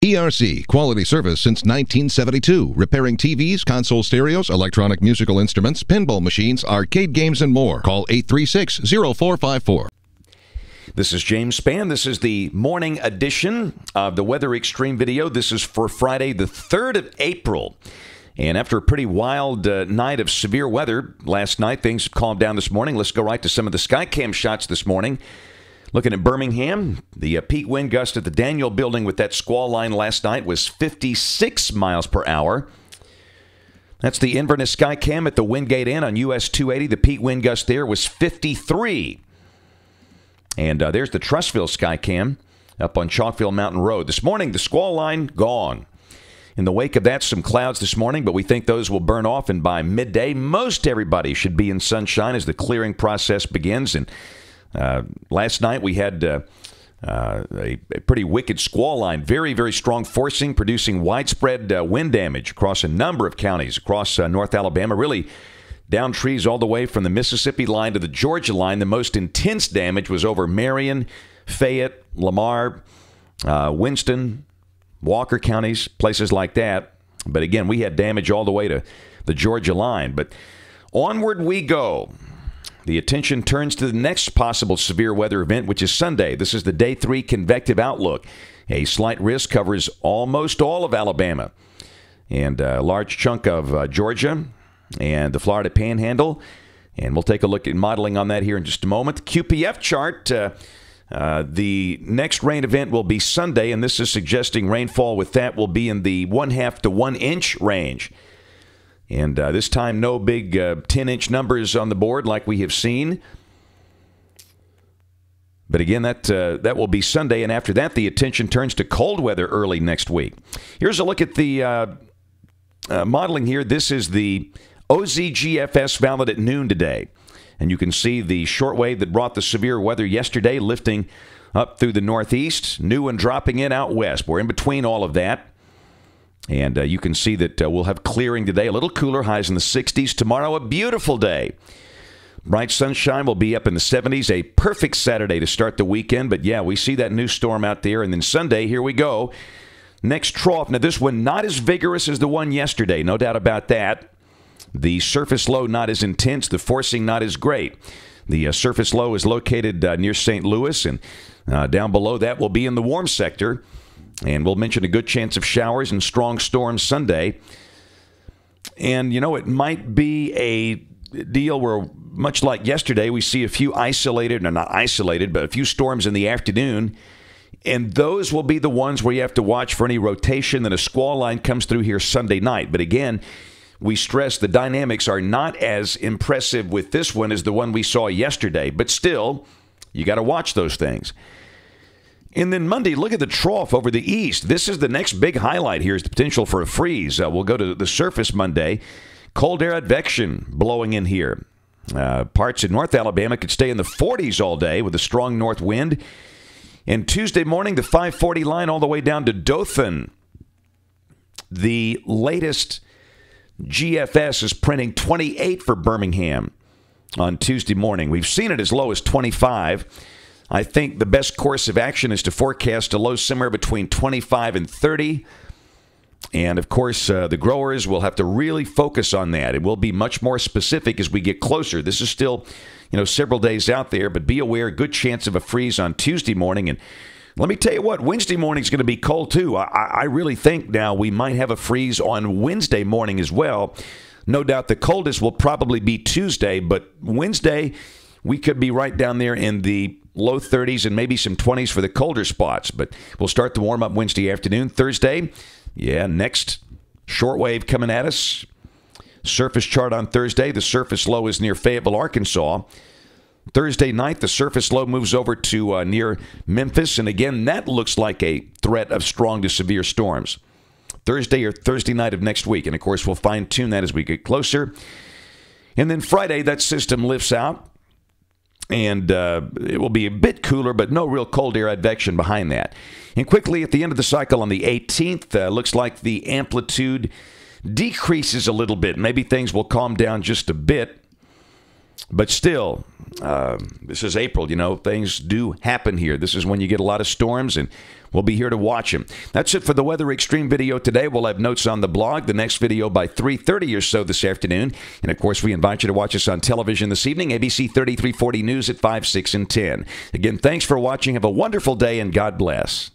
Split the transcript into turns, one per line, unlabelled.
ERC, quality service since 1972, repairing TVs, console stereos, electronic musical instruments, pinball machines, arcade games, and more. Call 836-0454.
This is James Spann. This is the morning edition of the Weather Xtreme video. This is for Friday, the 3rd of April. And after a pretty wild night of severe weather last night, things have calmed down this morning. Let's go right to some of the Skycam shots this morning. Looking at Birmingham, the peak wind gust at the Daniel building with that squall line last night was 56 miles per hour. That's the Inverness Skycam at the Wingate Inn on US 280. The peak wind gust there was 53. And there's the Trussville Skycam up on Chalkville Mountain Road. This morning, the squall line gone. In the wake of that, some clouds this morning, but we think those will burn off, and by midday, most everybody should be in sunshine as the clearing process begins. And last night, we had a pretty wicked squall line, very, very strong forcing, producing widespread wind damage across a number of counties across North Alabama, really down trees all the way from the Mississippi line to the Georgia line. The most intense damage was over Marion, Fayette, Lamar, Winston, Walker counties, places like that. But again, we had damage all the way to the Georgia line. But onward we go. The attention turns to the next possible severe weather event, which is Sunday. This is the Day 3 convective outlook. A slight risk covers almost all of Alabama and a large chunk of Georgia and the Florida Panhandle. And we'll take a look at modeling on that here in just a moment. The QPF chart, the next rain event will be Sunday, and this is suggesting rainfall with that will be in the 1/2 to 1 inch range. And this time, no big 10-inch numbers on the board like we have seen. But again, that will be Sunday, and after that, the attention turns to cold weather early next week. Here's a look at the modeling here. This is the OZGFS valid at noon today. And you can see the shortwave that brought the severe weather yesterday lifting up through the northeast, new and dropping in out west. We're in between all of that. And you can see that we'll have clearing today, a little cooler, highs in the 60s. Tomorrow, a beautiful day. Bright sunshine will be up in the 70s. A perfect Saturday to start the weekend. But yeah, we see that new storm out there. And then Sunday, here we go. Next trough. Now, this one not as vigorous as the one yesterday. No doubt about that. The surface low not as intense. The forcing not as great. The surface low is located near St. Louis. And down below that will be in the warm sector. And we'll mention a good chance of showers and strong storms Sunday. And, you know, it might be a deal where, much like yesterday, we see a few isolated, no, not isolated, but a few storms in the afternoon. And those will be the ones where you have to watch for any rotation. Then a squall line comes through here Sunday night. But again, we stress the dynamics are not as impressive with this one as the one we saw yesterday. But still, you got to watch those things. And then Monday, look at the trough over the east. This is the next big highlight here is the potential for a freeze. We'll go to the surface Monday. Cold air advection blowing in here. Parts in North Alabama could stay in the 40s all day with a strong north wind. And Tuesday morning, the 540 line all the way down to Dothan. The latest GFS is printing 28 for Birmingham on Tuesday morning. We've seen it as low as 25. I think the best course of action is to forecast a low somewhere between 25 and 30. And, of course, the growers will have to really focus on that. It will be much more specific as we get closer. This is still, several days out there, but be aware, good chance of a freeze on Tuesday morning. And let me tell you what, Wednesday morning is going to be cold, too. I really think now we might have a freeze on Wednesday morning as well. No doubt the coldest will probably be Tuesday, but Wednesday we could be right down there in the low 30s and maybe some 20s for the colder spots. But we'll start the warm-up Wednesday afternoon. Thursday, next shortwave coming at us. Surface chart on Thursday. The surface low is near Fayetteville, Arkansas. Thursday night, the surface low moves over to near Memphis. And again, that looks like a threat of strong to severe storms. Thursday or Thursday night of next week. And, of course, we'll fine-tune that as we get closer. And then Friday, that system lifts out. And it will be a bit cooler, but no real cold air advection behind that. And quickly, at the end of the cycle on the 18th, looks like the amplitude decreases a little bit. Maybe things will calm down just a bit. But still, this is April. Things do happen here. This is when you get a lot of storms, and we'll be here to watch them. That's it for the Weather Xtreme video today. We'll have notes on the blog. The next video by 3:30 or so this afternoon. And, of course, we invite you to watch us on television this evening, ABC 3340 News at 5, 6, and 10. Again, thanks for watching. Have a wonderful day, and God bless.